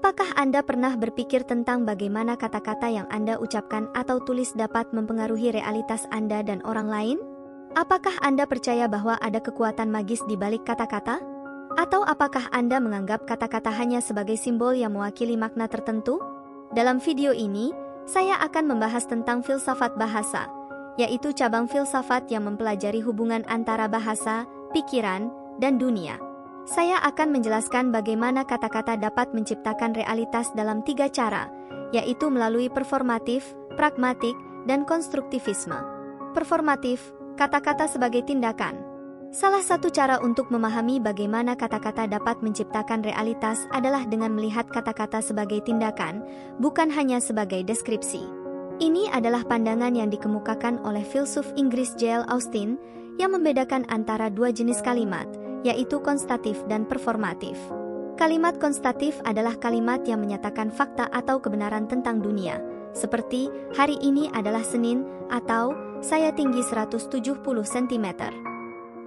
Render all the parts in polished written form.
Apakah Anda pernah berpikir tentang bagaimana kata-kata yang Anda ucapkan atau tulis dapat mempengaruhi realitas Anda dan orang lain? Apakah Anda percaya bahwa ada kekuatan magis di balik kata-kata? Atau apakah Anda menganggap kata-kata hanya sebagai simbol yang mewakili makna tertentu? Dalam video ini, saya akan membahas tentang filsafat bahasa, yaitu cabang filsafat yang mempelajari hubungan antara bahasa, pikiran, dan dunia. Saya akan menjelaskan bagaimana kata-kata dapat menciptakan realitas dalam 3 cara, yaitu melalui performatif, pragmatik, dan konstruktivisme. Performatif, kata-kata sebagai tindakan. Salah satu cara untuk memahami bagaimana kata-kata dapat menciptakan realitas adalah dengan melihat kata-kata sebagai tindakan, bukan hanya sebagai deskripsi. Ini adalah pandangan yang dikemukakan oleh filsuf Inggris J.L. Austin yang membedakan antara 2 jenis kalimat, yaitu konstatif dan performatif. Kalimat konstatif adalah kalimat yang menyatakan fakta atau kebenaran tentang dunia, seperti hari ini adalah Senin atau saya tinggi 170 cm.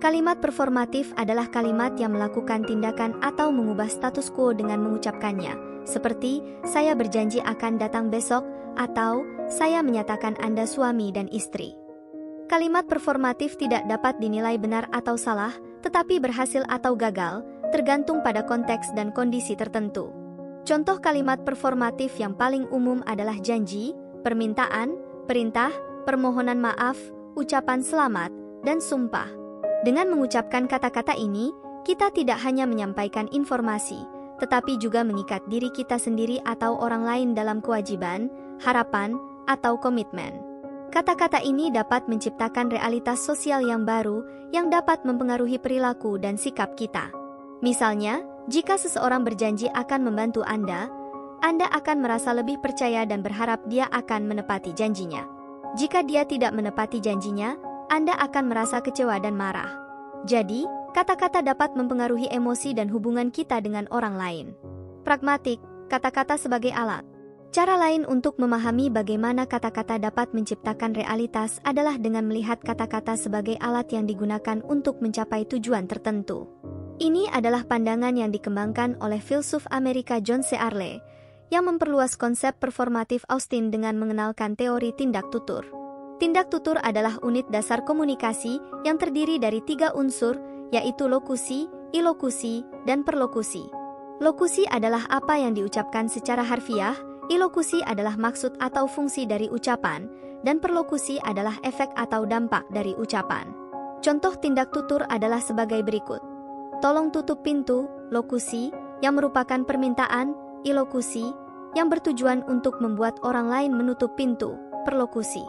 Kalimat performatif adalah kalimat yang melakukan tindakan atau mengubah status quo dengan mengucapkannya, seperti saya berjanji akan datang besok atau saya menyatakan Anda suami dan istri. Kalimat performatif tidak dapat dinilai benar atau salah, tetapi berhasil atau gagal, tergantung pada konteks dan kondisi tertentu. Contoh kalimat performatif yang paling umum adalah janji, permintaan, perintah, permohonan maaf, ucapan selamat, dan sumpah. Dengan mengucapkan kata-kata ini, kita tidak hanya menyampaikan informasi, tetapi juga mengikat diri kita sendiri atau orang lain dalam kewajiban, harapan, atau komitmen. Kata-kata ini dapat menciptakan realitas sosial yang baru yang dapat mempengaruhi perilaku dan sikap kita. Misalnya, jika seseorang berjanji akan membantu Anda akan merasa lebih percaya dan berharap dia akan menepati janjinya. Jika dia tidak menepati janjinya, Anda akan merasa kecewa dan marah. Jadi, kata-kata dapat mempengaruhi emosi dan hubungan kita dengan orang lain. Pragmatik, kata-kata sebagai alat. Cara lain untuk memahami bagaimana kata-kata dapat menciptakan realitas adalah dengan melihat kata-kata sebagai alat yang digunakan untuk mencapai tujuan tertentu. Ini adalah pandangan yang dikembangkan oleh filsuf Amerika John Searle, yang memperluas konsep performatif Austin dengan mengenalkan teori tindak tutur. Tindak tutur adalah unit dasar komunikasi yang terdiri dari 3 unsur, yaitu lokusi, ilokusi, dan perlokusi. Lokusi adalah apa yang diucapkan secara harfiah, ilokusi adalah maksud atau fungsi dari ucapan, dan perlokusi adalah efek atau dampak dari ucapan. Contoh tindak tutur adalah sebagai berikut. Tolong tutup pintu, lokusi, yang merupakan permintaan, ilokusi, yang bertujuan untuk membuat orang lain menutup pintu, perlokusi.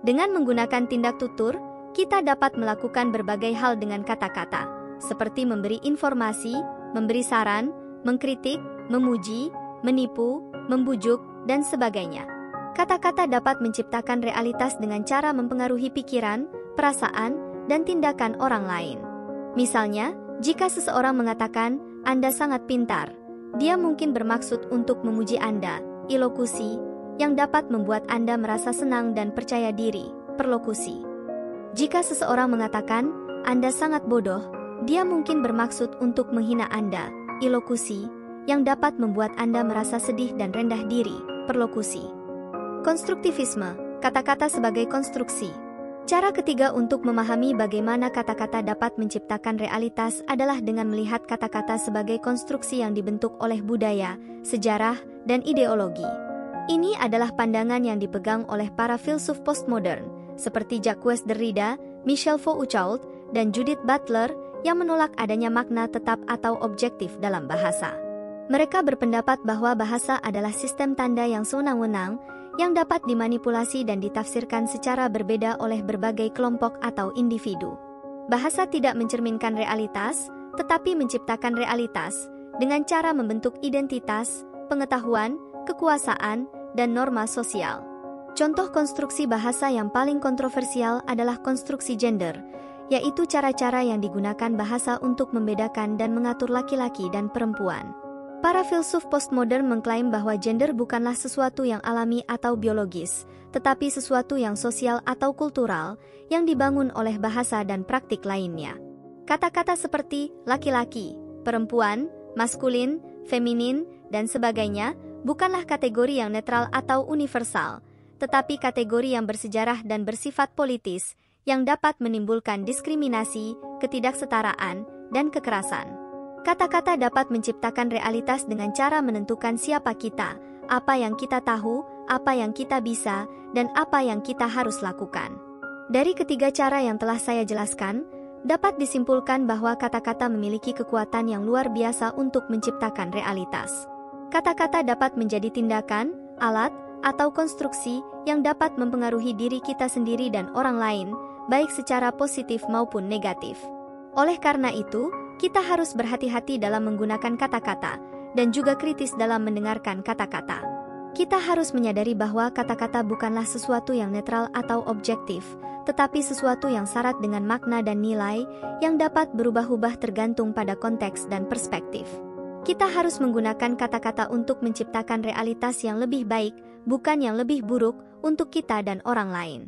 Dengan menggunakan tindak tutur, kita dapat melakukan berbagai hal dengan kata-kata, seperti memberi informasi, memberi saran, mengkritik, memuji, menipu, membujuk, dan sebagainya. Kata-kata dapat menciptakan realitas dengan cara mempengaruhi pikiran, perasaan, dan tindakan orang lain. Misalnya, jika seseorang mengatakan, Anda sangat pintar, dia mungkin bermaksud untuk memuji Anda, ilokusi, yang dapat membuat Anda merasa senang dan percaya diri, perlokusi. Jika seseorang mengatakan, Anda sangat bodoh, dia mungkin bermaksud untuk menghina Anda, ilokusi, yang dapat membuat Anda merasa sedih dan rendah diri, perlokusi. Konstruktivisme, kata-kata sebagai konstruksi. Cara ketiga untuk memahami bagaimana kata-kata dapat menciptakan realitas adalah dengan melihat kata-kata sebagai konstruksi yang dibentuk oleh budaya, sejarah, dan ideologi. Ini adalah pandangan yang dipegang oleh para filsuf postmodern, seperti Jacques Derrida, Michel Foucault, dan Judith Butler, yang menolak adanya makna tetap atau objektif dalam bahasa. Mereka berpendapat bahwa bahasa adalah sistem tanda yang sewenang-wenang, yang dapat dimanipulasi dan ditafsirkan secara berbeda oleh berbagai kelompok atau individu. Bahasa tidak mencerminkan realitas, tetapi menciptakan realitas, dengan cara membentuk identitas, pengetahuan, kekuasaan, dan norma sosial. Contoh konstruksi bahasa yang paling kontroversial adalah konstruksi gender, yaitu cara-cara yang digunakan bahasa untuk membedakan dan mengatur laki-laki dan perempuan. Para filsuf postmodern mengklaim bahwa gender bukanlah sesuatu yang alami atau biologis, tetapi sesuatu yang sosial atau kultural, yang dibangun oleh bahasa dan praktik lainnya. Kata-kata seperti laki-laki, perempuan, maskulin, feminin, dan sebagainya, bukanlah kategori yang netral atau universal, tetapi kategori yang bersejarah dan bersifat politis, yang dapat menimbulkan diskriminasi, ketidaksetaraan, dan kekerasan. Kata-kata dapat menciptakan realitas dengan cara menentukan siapa kita, apa yang kita tahu, apa yang kita bisa, dan apa yang kita harus lakukan. Dari ketiga cara yang telah saya jelaskan, dapat disimpulkan bahwa kata-kata memiliki kekuatan yang luar biasa untuk menciptakan realitas. Kata-kata dapat menjadi tindakan, alat, atau konstruksi yang dapat mempengaruhi diri kita sendiri dan orang lain, baik secara positif maupun negatif. Oleh karena itu, kita harus berhati-hati dalam menggunakan kata-kata, dan juga kritis dalam mendengarkan kata-kata. Kita harus menyadari bahwa kata-kata bukanlah sesuatu yang netral atau objektif, tetapi sesuatu yang syarat dengan makna dan nilai, yang dapat berubah-ubah tergantung pada konteks dan perspektif. Kita harus menggunakan kata-kata untuk menciptakan realitas yang lebih baik, bukan yang lebih buruk, untuk kita dan orang lain.